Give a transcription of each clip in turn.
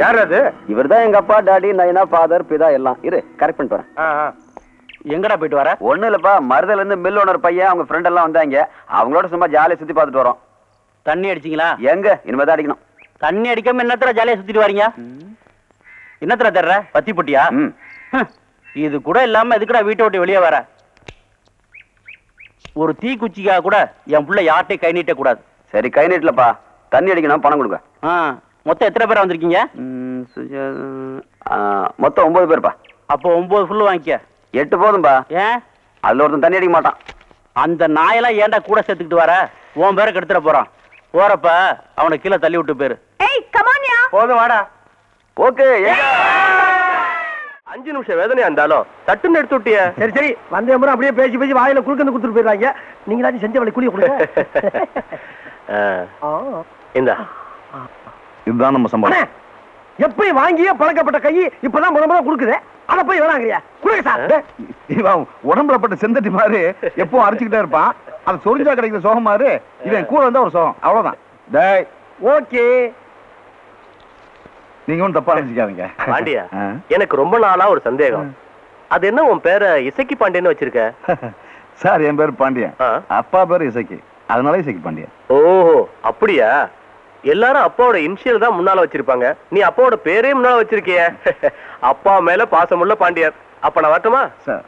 யார் அது? இவர்தான் எங்க அப்பா, டாடி, நைனா, ஃபாதர், பிதா எல்லாம். இரு கரெக்ட் பண்ணிட்டு வரேன். எங்கடா போயிட்டு வர? ஒண்ணும் இல்லப்பா, மருதல இருந்து மில் ஓனர் பையன் அவங்க ஃப்ரெண்ட் எல்லாம் வந்தாங்க. அவங்களோட சும்மா ஜாலியா சுத்தி பார்த்துட்டு வரோம். தண்ணி அடிச்சிங்களா? எங்க இனிமேதான் அடிக்கணும். தண்ணி அடிக்காம என்னத்தர ஜாலியா சுத்திட்டு வரீங்க? என்னத்தர தர்ற? பத்தி பொட்டியா? இது கூட இல்லாம எதுக்குடா வீட்டை விட்டு வெளியே வர? ஒரு தீ குச்சிக்காக கூட என் புள்ள யார்ட்டையும் கை நீட்ட கூடாது. சரி கை நீட்டலப்பா, தண்ணி அடிக்கணும், பணம் கொடுங்க. மொத்தம் எத்தனை பேர் வந்திருக்கீங்க? மொத்தம் 9 பேர்ப்பா. அப்போ 9 ஃபுல்லு வாங்கிக்க. 8 போதும்பா. ஏன்? அதுல ஒருத்தன் தண்ணி அடிக்க மாட்டான். அந்த நாயெல்லாம் ஏன்டா கூட சேர்த்துக்கிட்டு வர? உன் பேரை கெடுத்துட போறான். போறப்ப அவனை கீழே தள்ளி விட்டு பேரு. போதும் வாடா. ஓகே. 5 நிமிஷம் வேதனையா இருந்தாலும் தட்டுன்னு எடுத்து விட்டிய. சரி சரி, வந்த முறை அப்படியே பேசி பேசி வாயில குறுக்கந்து கொடுத்துட்டு போயிடுறாங்க. நீங்களாச்சும் செஞ்ச வேலை கூலி கொடுங்க. இதுதான் நம்ம சம்பளம். எப்படி வாங்கியே பழக்கப்பட்ட கை இப்பதான் முதல்ல கொடுக்குது. அத போய் வேணாங்கறியா? குடுங்க சார். இவன் உடம்புல பட்ட செந்தட்டி மாதிரி எப்பவும் அரைச்சுக்கிட்டே இருப்பான். அது சொரிஞ்சா கிடைக்கிற சோகம் மாதிரி இவன் கூட வந்தா ஒரு சோகம். அவ்வளவுதான். டேய் ஓகே, நீங்க ஒன்றும் தப்பா நினைச்சுக்காதீங்க. பாண்டியா, எனக்கு ரொம்ப நாளா ஒரு சந்தேகம். அது என்ன உன் பேரை இசக்கி பாண்டியன்னு வச்சிருக்க? சார் என் பேர் பாண்டியன், அப்பா பேர் இசக்கி, அதனால இசக்கி பாண்டியன். ஓஹோ அப்படியா? எல்லாரும் அப்பாவோட இனிஷியல் தான் முன்னால வச்சிருப்பாங்க. நீ அப்பாவோட பேரே முன்னால வச்சிருக்கிய. அப்பா மேல பாசமுள்ள பாண்டியர். அப்ப நான் வரட்டுமா? Sir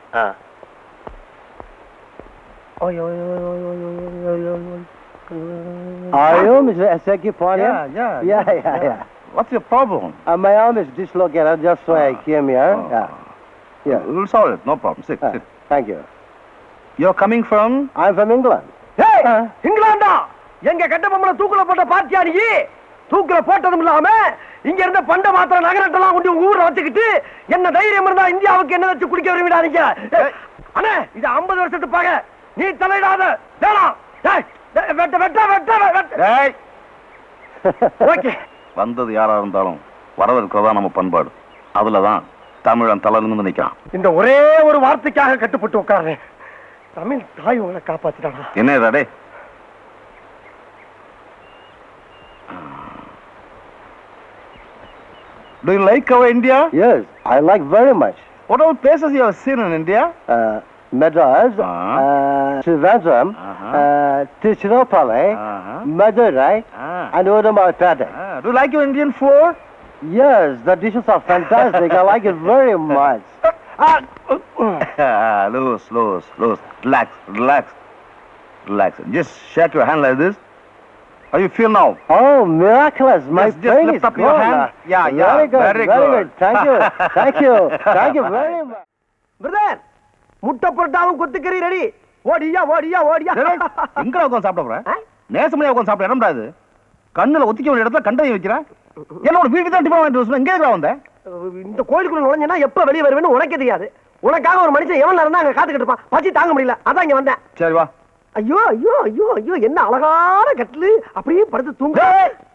Are you Mr. Iseki Pondian? Yeah. What's your problem? My arm is dislocated, just so I came here. Yeah. We'll solve it. No problem. Sit. Thank you. You're coming from? I'm from England. Hey! இங்கிலாண்டா? எங்க கட்ட பொம்மல தூக்குல போட்ட பார்ட்டியா நீ? தூக்குல போட்டதும் இல்லாம இங்க இருந்த பண்ட மாத்திர நகரத்தெல்லாம் கொண்டு உங்க ஊர்ல வச்சுக்கிட்டு என்ன தைரியம் இருந்தா இந்தியாவுக்கு என்ன வச்சு குடிக்க வருவீடா நீங்க? அண்ணே, இது 50 வருஷத்து பாக. நீ தலையிடாத. வேணாம். டேய் ஓகே. வந்தது யாரா இருந்தாலும் வரவேற்கிறதா நம்ம பண்பாடு. அதுலதான் தமிழன் தலை நிமிர்ந்து நிக்கிறான். இந்த ஒரே ஒரு வார்த்தைக்காக கட்டுப்பட்டு உட்கார்றேன். தமிழ் தாய் உங்களை காப்பாத்திட்டானா? என்ன டே? Do you like our India? Yes, I like very much. What all places you have seen in India? Madras, Trivandrum, Tiruchirappalli, Madurai, and Udumappady. Do you like your Indian food? Yes, the dishes are fantastic. I like it very much. Loose. Relax. Just shake your hand like this. How you feel now? Oh, miraculous! My just lift up your hand. Yeah. Very good. Thank you very much. Brother, முட்டை பரோட்டாவும் கொத்துக்கறி ready. ஓடியா. எங்க உட்கார்ந்து சாப்பிட போற? நேசமணியா உட்கார்ந்து சாப்பிட இடம்டா இது. கண்ணுல ஒத்திக்க வேண்டிய இடத்துல கண்டை வைக்கிறேன். என்னோட வீட்டுக்கு தான் டிஃபன் வாங்கிட்டு வரணும். எங்க இருக்கா வந்த? இந்த கோயிலுக்குள்ள நுழைஞ்சனா எப்ப வெளிய வருவேன்னு உனக்கே தெரியாது. உனக்காக ஒரு மனுஷன் எவ்வளவு நேரம் தான் அங்க காத்துக்கிட்டு இருப்பான். பசி தாங்க முடியல, அதான் இங்க வந்தேன். சரி வா. ஐயோ என்ன அழகான கட்டிலு. அப்படியே படுத்து தூங்க.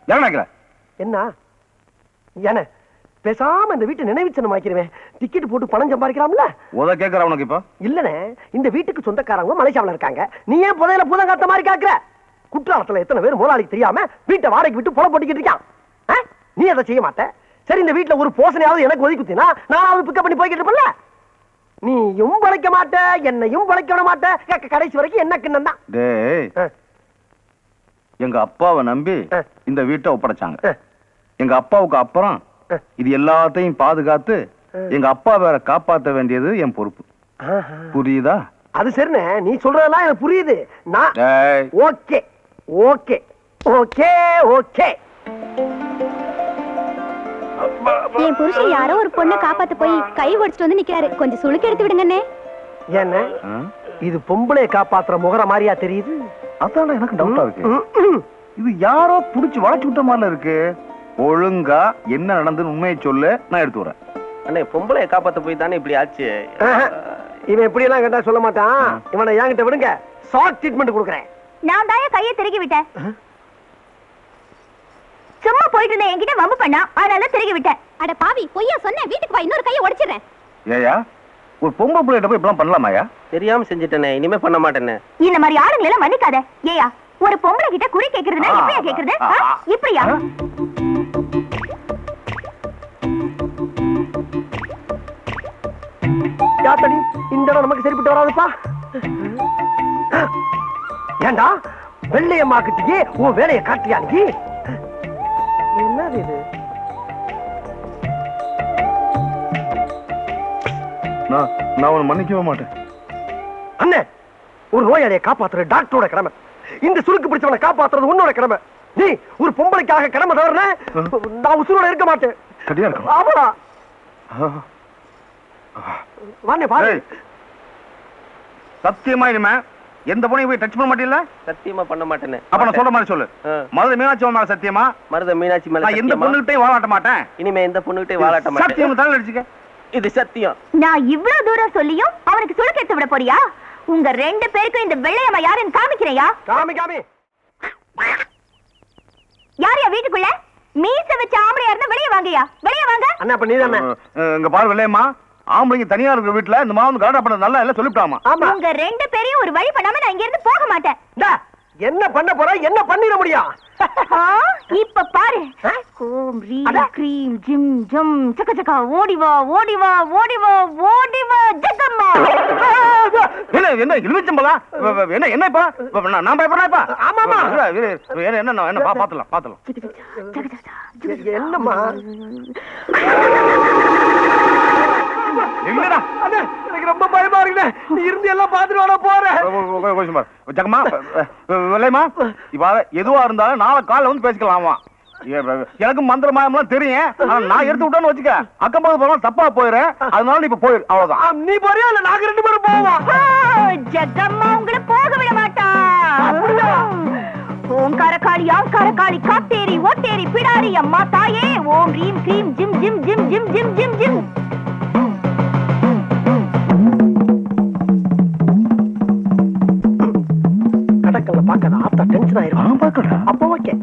என்ன நினைக்கிற? என்ன பேசாம இந்த வீட்டை நினைவுச்சனம் ஆக்கிடுவேன். டிக்கெட் போட்டு பணம் சம்பாதிக்கலாம்ல. உத கேக்குற உனக்கு இப்ப? இல்லனே, இந்த வீட்டுக்கு சொந்தக்காரங்க மலேசியாவுல இருக்காங்க. நீ ஏன் புதையில பூதம் காத்த மாதிரி காக்குற? குற்றாலத்துல எத்தனை பேர் முதலாளிக்கு தெரியாம வீட்டை வாடகைக்கு விட்டு பொல போட்டிக்கிட்டு இருக்கான். நீ அதை செய்ய மாட்ட. சரி, இந்த வீட்டுல ஒரு போசனையாவது எனக்கு ஒதுக்கி குத்தினா நான் பிக்கப் பண்ணி போய்கிட்டு இருப்பேன்ல. நீயும் பழைக்க மாட்ட, என்னையும் பழைக்க விட மாட்ட. கடைசி வரைக்கும் என்ன கிண்ணம் தான். டேய், எங்க அப்பாவை நம்பி இந்த வீட்டை ஒப்படைச்சாங்க. எங்க அப்பாவுக்கு அப்புறம் இது எல்லாத்தையும் பாதுகாத்து எங்க அப்பா வேற காப்பாற்ற வேண்டியது என் பொறுப்பு. புரியுதா? அது சரிண்ணே, நீ சொல்றதெல்லாம் எனக்கு புரியுது. நான் ஓகே. என் புருஷன் யாரோ ஒரு பொண்ணை காப்பாத்த போய் கை ஒடிச்சிட்டு வந்து நிக்கிறாரு. கொஞ்சம் சுளுக்கு எடுத்து விடுங்கண்ணே. என்ன இது பொம்பளை காப்பாத்துற முகர மாதிரியா தெரியுது? அதான் எனக்கு டவுட்டா இருக்கு. இது யாரோ புடிச்சு வளைச்சு விட்ட மாதிரி இருக்கு. ஒழுங்கா என்ன நடந்ததுன்னு உண்மையை சொல்லு, நான் எடுத்து வரேன். அண்ணே, பொம்பளைய காப்பாத்த போய் தானே இப்படி ஆச்சு. இவன் எப்படி எல்லாம் கேட்டா சொல்ல மாட்டான். இவனை என்கிட்ட விடுங்க, ஷார்ட் ட்ரீட்மெண்ட் கொடுக்குறேன். நான் தாய கையை திருகி விட்டேன். சும்மா போயிட்டு இருந்தேன், என்கிட்ட வம்பு பண்ணா, அதனால திருகி விட்டேன். அட பாவி, பொய்யா சொன்னேன். வீட்டுக்கு வா, இன்னொரு கையை உடைச்சிடுறேன். ஏயா, ஒரு பொம்பளை பிள்ளைகிட்ட போய் இப்பெல்லாம் பண்ணலாமாயா? தெரியாம செஞ்சுட்டேனே, இனிமே பண்ண மாட்டேனே. இந்த மாதிரி ஆளுங்களை எல்லாம் மன்னிக்காத. ஏயா, ஒரு பொம்பளை கிட்ட குறி கேக்குறதுன்னா எப்படியா கேக்குறது? இப்படியா? யாத்தடி இந்த இடம் நமக்கு சரிப்பட்டு வராதுப்பா. ஏண்டா வெள்ளையம்மா கிட்டயே உன் வேலையை காட்டியா நீ? என்னது இது? நான் அவனை மன்னிக்கவே மாட்டேன். அண்ணே, ஒரு நோயாளியை காப்பாத்துற டாக்டரோட கடமை. இந்த சுருக்கு பிடிச்சவனை காப்பாத்துறது உன்னோட கடமை. நீ ஒரு பொம்பளைக்காக கடமை தவறுன நான் உசுரோட இருக்க மாட்டேன். சரியா இருக்கும். ஆமாடா. வாண்ணே பாரு. சத்தியமா இனிமே எந்த பொண்ணையும் போய் டச் பண்ண மாட்டீல்ல? சத்தியமா பண்ண மாட்டேன்னு. அப்ப நான் சொல்ற மாதிரி சொல்லு. மருத மீனாட்சி மேல சத்தியமா? மருத மீனாட்சி மேல நான் எந்த பொண்ணுகிட்டயும் வாழாட்ட மாட்டேன். இனிமே எந்த பொண்ணுகிட்டயும் வாழாட்ட மாட்டேன். சத்தியம் தலை அடிச்சுக்க. இது சத்தியம். நான் இவ்வளவு தூரம் சொல்லியும் அவனுக்கு சுளுக்கு எடுத்து விட போறியா? உங்க 2 பேருக்கும் இந்த வெள்ளையம்மா யாருன்னு காமிக்கிறையா? காமி காமி. யாரையா வீட்டுக்குள்ள மீச வச்ச ஆம்பளையா இருந்தா வெளியே வாங்கயா, வெளியே வாங்க. அண்ணா அப்ப நீதானே? இங்க பாரு வெள்ளையம்மா, ஆம்பளைங்க தனியா இருக்கிற வீட்டுல இந்த மாதிரி கலாட்டா பண்ணது நல்லா இல்ல சொல்லிவிட்டாமா. உங்க 2 பேரையும் ஒரு வழி பண்ணாம நான் இங்க இருந்து போக மாட்டேன். என்ன பண்ண போற? என்ன பண்ணிட முடியும்? இப்ப பாரு. ஓம் ரீம் க்ரீம் ஜிம் ஜம் சக்க சக்க ஓடி வா ஓடி வா ஓடி வா ஓடி வா ஜகம்மா. என்ன என்ன இழுச்சம்பலா? என்ன என்ன இப்ப நான் பயப்படுறேன் இப்ப? ஆமாமா. என்ன என்ன பாத்துலாம் பாத்துலாம். என்னம்மா? இல்லடா அண்ணே, எனக்கு ரொம்ப பயமா இருக்குண்ணே. நீ இருந்து எல்லாம் பாத்துட்டு வாடா போறேன். ஜகமா வெள்ளையம்மா, இப்ப எதுவா இருந்தாலும் நாளை காலைல வந்து பேசிக்கலாமா? எனக்கு மந்திரமாயம்லாம் தெரியும். நான் எடுத்து விட்டேன்னு வச்சுக்க, அக்கம் பக்கம் போனா தப்பா போயிடுறேன். அதனால நீ இப்ப போயிரு, அவ்வளவுதான். நீ போறியா இல்ல நாங்க 2 பேரும் போவோம்? ஜகம்மா உங்களை போக விட மாட்டா. ஓம் கரகாளி ஆம் கரகாளி காத்தேரி ஓட்டேரி பிடாரி அம்மா தாயே ஓம் ரீம் க்ரீம் ஜிம் ஜிம் ஜிம் ஜிம் ஜிம் ஜிம் ஜிம். கடக்கல பாக்காத ஆத்தா டென்ஷன் ஆயிரும். பாக்கடா அப்ப ஓகே.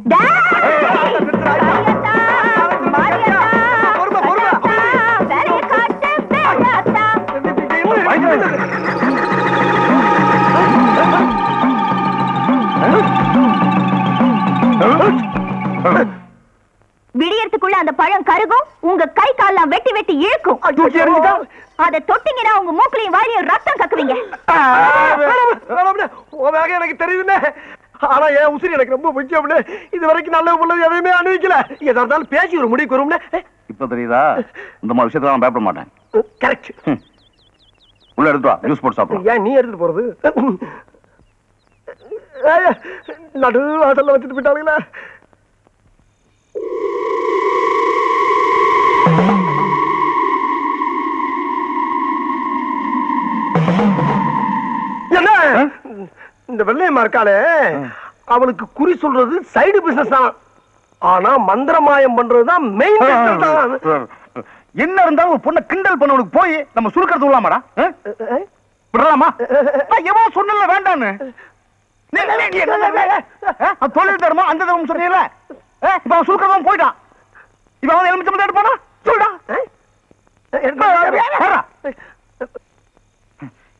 விடியறதுக்குள்ள அந்த பழம் கருகும், உங்க கை கால்லாம் வெட்டி வெட்டி இழுக்கும். அதை தொட்டிங்கன்னா உங்க மூக்குலையும் வாயிலையும் ரத்தம் கக்குவீங்க. எனக்கு தெரியுதுண்ணே. ஆனா என் உசிரி எனக்கு ரொம்ப முக்கியம். இது வரைக்கும் நல்ல உள்ளது எதையுமே அனுபவிக்கல. எதா இருந்தாலும் பேசி ஒரு முடிவுக்கு வரும்னே. இப்ப தெரியுதா? இந்த மாதிரி விஷயத்துல நான் பயப்பட மாட்டேன். கரெக்ட். உள்ள எடுத்து வா, ஜூஸ் போட்டு சாப்பிடலாம். ஏன் நீ எடுத்துட்டு போறது? நடு வாசல்ல வச்சுட்டு போயிட்டாங்களா? என்ன இந்த வெள்ளையம்மா இருக்காளே, அவளுக்கு குறி சொல்றது சைடு பிசினஸ் தான். ஆனா மந்திரமாயம் பண்றதுதான் மெயின். என்ன இருந்தாலும் ஒரு பொண்ணை கிண்டல் பண்ணவனுக்கு போய் நம்ம சுருக்கிறது விடலாமாடா? விடலாமா? எவோ சொன்னல வேண்டான்னு தொழில் தருமா அந்த தரும் சொன்னீங்கல்ல. இப்ப அவன் சுருக்கிறதும் போயிட்டான். இப்ப அவன் எலுமிச்சம்பழம் எடுப்பானா? சொல்டா.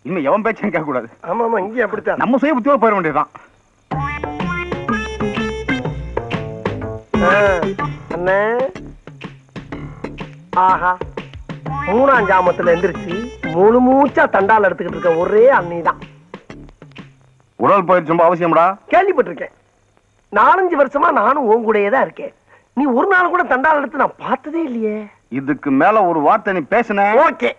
இன்னும் எவன் பேச்சையும் கேட்க கூடாது. ஆமா ஆமா, இங்கே அப்படித்தான். நம்ம சுய புத்தியோட போயிட வேண்டியதுதான். அண்ணே, ஆஹா, 3ஆம் ஜாமத்துல எந்திரிச்சு முழு மூச்சா தண்டால் எடுத்துக்கிட்டு இருக்க ஒரே அண்ணிதான். உடல் பயிற்சி ரொம்ப அவசியம்டா. கேள்விப்பட்டிருக்கேன். 4-5 வருஷமா நானும் உன் கூடயே தான் இருக்கேன். நீ ஒரு நாள் கூட தண்டால் எடுத்து நான் பார்த்ததே இல்லையே. இதுக்கு மேல ஒரு வார்த்தை நீ பேசுன. ஓகே.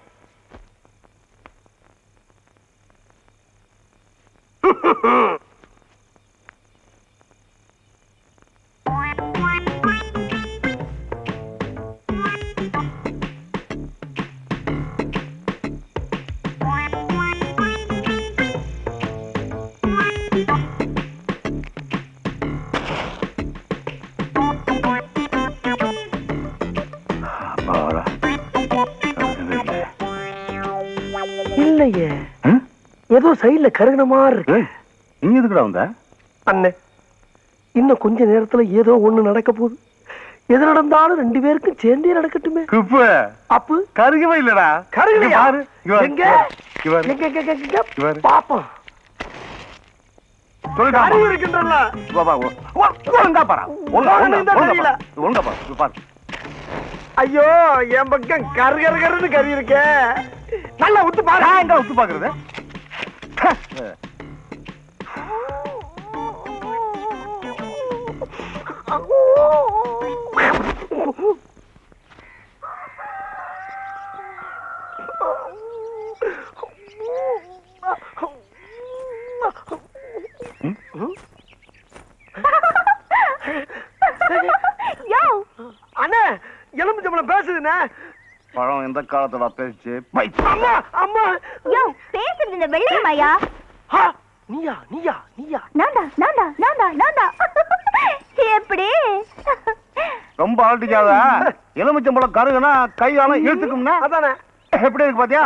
இல்லையே, ஏதோ சைடுல கருகின மாதிரி இருக்கு. நீ எதுக்குடா வந்த? அண்ணே, இன்னும் கொஞ்ச நேரத்துல ஏதோ ஒண்ணு நடக்க போகுது. எது நடந்தாலும் 2 பேருக்கும் சேர்ந்தே நடக்கட்டுமே. குப்பு அப்பு கருகவே இல்லடா. கருகலையா? எங்க பாப்போம். கருகு இருக்கின்றன. ஒழுங்கா பாரு. ஒழுங்கா பாரு. ஐயோ என் பக்கம் கரு கறி இருக்கே. நல்லா உத்து பாரு. எங்க உத்து பாக்குறது? யோ அண்ணே எலும்புச்சம்பளம் பேசுதுண்ணே. பழம் எந்த காலத்துல பேச்சு? அம்மா அம்மா. யோ பேசுறது இந்த வெள்ளையம்மாயா? ஆ, நீயா நீயா நீயா? நான்தா எப்படி ரொம்ப அலட்டிக்காத. எலுமிச்சம்பழம் கருகுனா கை கால இழுத்துக்கும்னா அதானே. எப்படி இருக்கு பாத்தியா?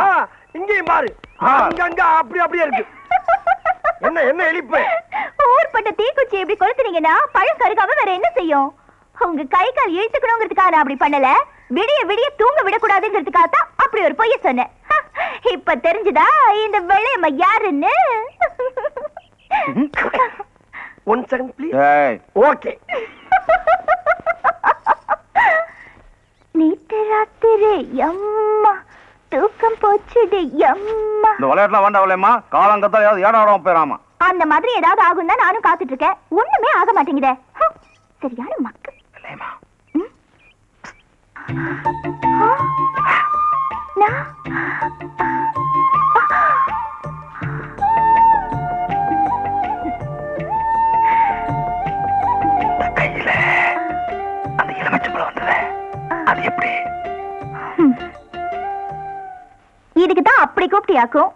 இங்கேயும் பாரு. அங்கங்க அப்படியே இருக்கு. என்ன என்ன எலிப்பு? ஊர்பட்ட தீக்குச்சி எப்படி கொளுத்துனீங்கன்னா பழம் கருகாம வேற என்ன செய்யும்? உங்க கை கால் இழுத்துக்கணுங்கிறதுக்காக நான் அப்படி பண்ணல. விடிய விடிய தூங்க விடக்கூடாதுங்கிறதுக்காக தான் அப்படி ஒரு பொய்ய சொன்னேன். இப்ப தெரிஞ்சுதா இந்த வெள்ளையம்மா யாருன்னு? 1 செகண்ட் ப்ளீஸ். ஏய் ஓகே. நேத்து ராத்திரி அம்மா தூக்கம் போச்சுடு அம்மா. இந்த விளையாட்டுலாம் வேண்டாம் விளையம்மா. காலங்கத்தால ஏதாவது ஏடாடாம போயிடாமா. அந்த மாதிரி ஏதாவது ஆகும் தான் நானும் காத்துட்டு இருக்கேன். ஒண்ணுமே ஆக மாட்டேங்குதே. சரியான மக்கு. கையில அந்த எலுமிச்சம்பழம் வந்தது. அது எப்படி? இதுக்கு தான் அப்படி கூப்பிட்டியாக்கும்.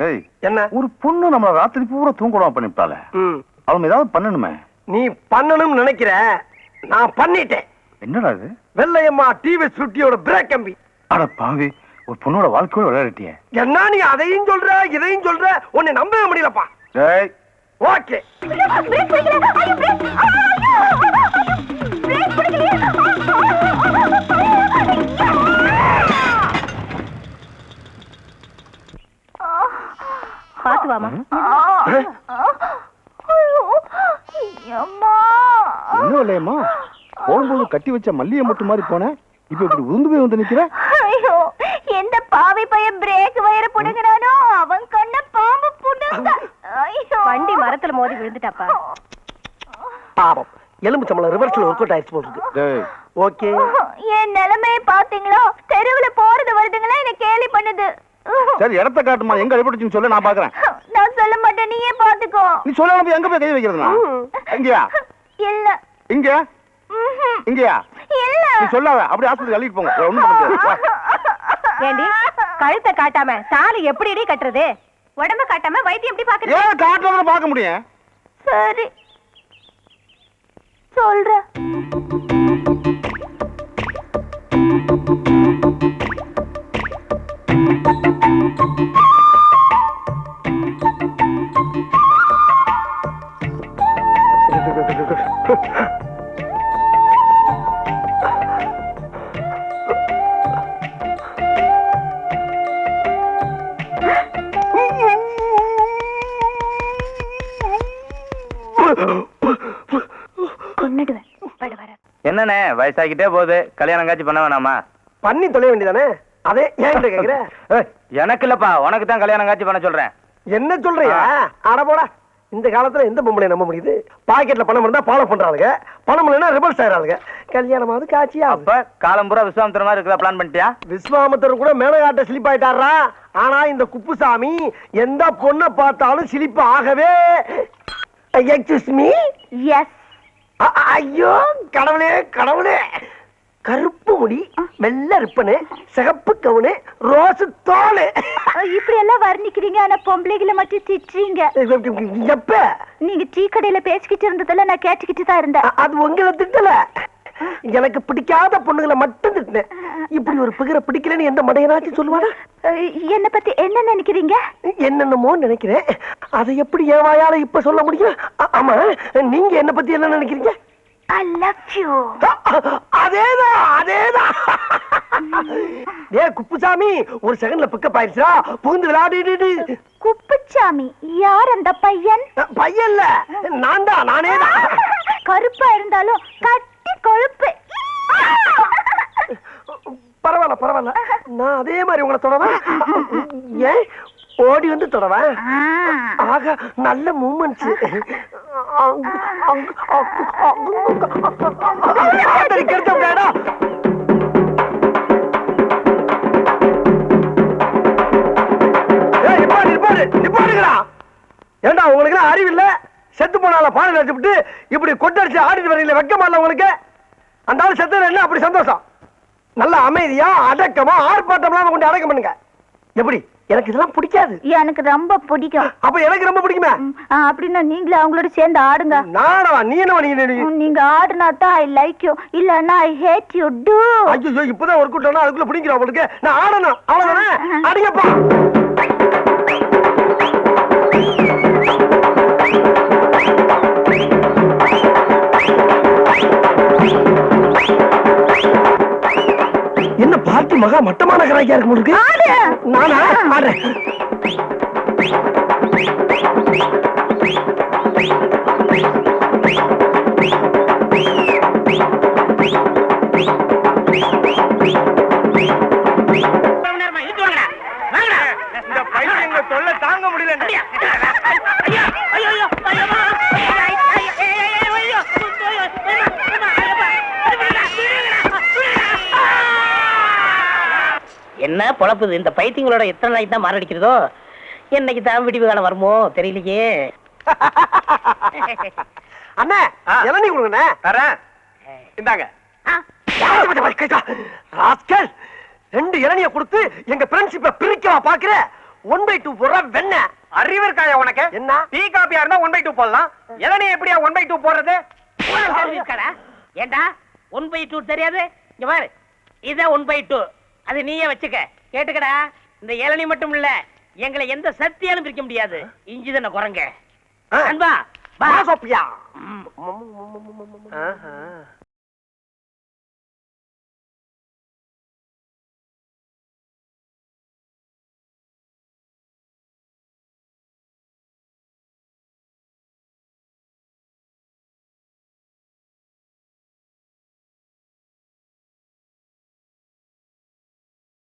ஏய் என்ன? ஒரு பொண்ணு நம்மள ராத்திரி பூரா தூங்கலாம் பண்ணிட்டால. அவன் ஏதாவது பண்ணணுமே. நீ பண்ணணும்னு நினைக்கிற, நான் பண்ணிட்டேன். என்னடா இது? வெள்ளையம்மா டிவி சுட்டியோட பிரேக் கம்பி. அட பாவி, ஒரு பொண்ணோட வாழ்க்கையோட விளையாடிட்டியே. என்ன நீ அதையும் சொல்ற இதையும் சொல்ற? உன்னை நம்பவே முடியலப்பா. டேய் ஓகே. பாத்து வாமா. என்ன இல்லையம்மா, போகும்போது கட்டி வச்ச மல்லிகை மொட்டு மாதிரி போன, இப்ப இப்படி உந்து போய் வந்து நிக்கிற. ஐயோ, எந்த பாவி பையன் பிரேக் வயர புடுங்கறானோ அவன் கண்ண பாம்பு புடுங்க. ஐயோ, வண்டி மரத்துல மோதி விழுந்துட்டாப்பா. பாவம், எலும்புச்சம்பளம் ரிவர்ஸ்ல ஒர்க் அவுட் ஆயிடுச்சு போட்டுருக்கு. டேய் ஓகே. என் நிலைமையை பாத்தீங்களா? தெருவுல போறது வருதுங்களா என்ன கேலி பண்ணுது. சரி, இடத்த காட்டுமா, எங்க அடிபட்டுச்சுன்னு சொல்லு, நான் பாக்குறேன். நான் சொல்ல மாட்டேன், நீயே பாத்துக்கோ. நீ சொல்லாம எங்க போய் கை வைக்கிறதுனா? எங்கயா? இல்ல. இங்க? இங்கயா? இல்ல. நீ சொல்லாத, அப்படியே ஹாஸ்பிடல் அள்ளிட்டு போங்க. ஒண்ணும் பண்ண முடியாது. ஏண்டி கழுத்தை காட்டாம தாலி எப்படிடி கட்டுறது? உடம்ப காட்டாம வைத்தியம் எப்படி பாக்குறது? ஏன் காட்டுறத பார்க்க முடியும்? சரி சொல்ற. என்னண்ணே வயசாகிட்டே போகுது, கல்யாணம் காட்சி பண்ண வேணாமா? பண்ணி தொலைய வேண்டியதானே? அதே ஏன் கேக்குற? எனக்கு இல்லப்பா, உனக்கு தான் கல்யாணம் காட்சி பண்ண சொல்றேன். என்ன சொல்றியா? அட போடா, இந்த காலத்துல எந்த பொம்பளை நம்ப முடியுது? பாக்கெட்ல பணம் இருந்தா ஃபாலோ பண்றாளுங்க, பணம் இல்லைன்னா ரிவர்ஸ் ஆயிராளுங்க. கல்யாணமாவது காட்சியா? அப்ப காலம்புரா விஸ்வாமித்திர மாதிரி இருக்கிற பிளான் பண்ணிட்டியா? விஸ்வாமித்திரர் கூட மேலகாட்ட ஸ்லிப் ஆயிட்டாரா? ஆனா இந்த குப்புசாமி எந்த பொண்ணை பார்த்தாலும் ஸ்லிப் ஆகவே. Excuse me. எஸ். ஐயோ கடவுளே கடவுளே, கருப்பு முடி, வெள்ளை ரிப்பனு, சிகப்பு கவுனு, ரோஸ் தோல், இப்படி எல்லாம் வர்ணிக்கிறீங்க, ஆனா பொம்பளைகளை மட்டும் திட்டுறீங்க. எப்ப? நீங்க டீ கடையில பேசிக்கிட்டு இருந்ததெல்லாம் நான் கேட்டுக்கிட்டு தான் இருந்தேன். அது உங்களை திட்டல, எனக்கு பிடிக்காத பொண்ணுங்களை மட்டும் திட்டினேன். இப்படி ஒரு பிகரை பிடிக்கலன்னு எந்த மடையனாச்சும் சொல்லுவானா? என்ன பத்தி என்ன நினைக்கிறீங்க? என்னென்னமோ நினைக்கிறேன், அதை எப்படி என் வாயால இப்ப சொல்ல முடியும்? ஆமா, நீங்க என்ன பத்தி என்ன நினைக்கிறீங்க? I love you. அதேதான் அதேதான். ஏ குப்புசாமி, ஒரு செகண்ட்ல பிக்கப் ஆயிடுச்சா? புகுந்து விளையாடிடு. குப்பு குப்புச்சாமி, யார் அந்த பையன்? பையன் இல்ல, நானே தான். கருப்பா இருந்தாலும் கட்டி கொழுப்பு. பரவாயில்ல, நான் அதே மாதிரி உங்களை தொடவேன். ஏன் ஓடி வந்து தொடவேன்? ஆக நல்ல மூமெண்ட்ஸ். ஏண்டா உங்களுக்கு அறிவு இல்ல? செத்து போனால பாடல் வச்சுட்டு இப்படி கொட்டடிச்சு ஆடிட்டு வரீங்களே, வெக்கமா உங்களுக்கு? அந்த ஆள் செத்து என்ன அப்படி சந்தோஷம்? நல்ல அமைதியா அடக்கமா ஆர்ப்பாட்டம் கொண்டு அடக்கம் பண்ணுங்க. எப்படி? எனக்கு இதெல்லாம் பிடிக்காது. எனக்கு ரொம்ப பிடிக்கும். அப்ப எனக்கு ரொம்ப பிடிக்குமே. அப்படின்னா நீங்களும் அவங்களோட சேர்ந்து ஆடுங்க. நானவா? நீ என்ன? நீங்க ஆடுனா தான் ஐ லைக் யூ, இல்லன்னா ஐ ஹேட் யூ டு. ஐயோ, இப்பதான் ஒரு கூட்டம்னா அதுக்குள்ள பிடிக்கிறோம் உங்களுக்கு. நான் ஆடணும், அவ்வளவுதானே? அடிங்கப்பா. என்ன பார்ட்டி மகா மட்டமான கராக்கியா இருக்கு உங்களுக்கு? நானா ஆடுறேன். இந்த பையன் தொல்லை தாங்க முடியல. என்ன பொழப்புது இந்த பைத்தியங்களோட எத்தனை நாளைக்கு தான் மாரடிக்கிறதோ, என்னைக்கு தான் விடிவு காலம் வருமோ தெரியலையே. அண்ணே, இளநீ கொடுங்கண்ணே. தரேன், இந்தாங்க. ராஸ்கல், 2 இளநிய கொடுத்து எங்க ஃப்ரெண்ட்ஷிப்பை பிரிக்கவா பாக்குற? 1/2 போடுற வெண்ண. அறிவு இருக்காயா உனக்கு? என்ன? டீ காப்பியா இருந்தா 1/2 போடலாம். இளநீ எப்படியா 1/2 போடுறது? இருக்காடா ஏண்டா 1/2 தெரியாது? இங்க பாரு, இத 1/2 அது நீயே வச்சுக்க. கேட்டுக்கடா, இந்த இளநீ மட்டும் இல்ல, எங்களை எந்த சக்தியாலும் பிரிக்க முடியாது. இஞ்சி தானே குரங்க. அன்பா வா சோப்பியா.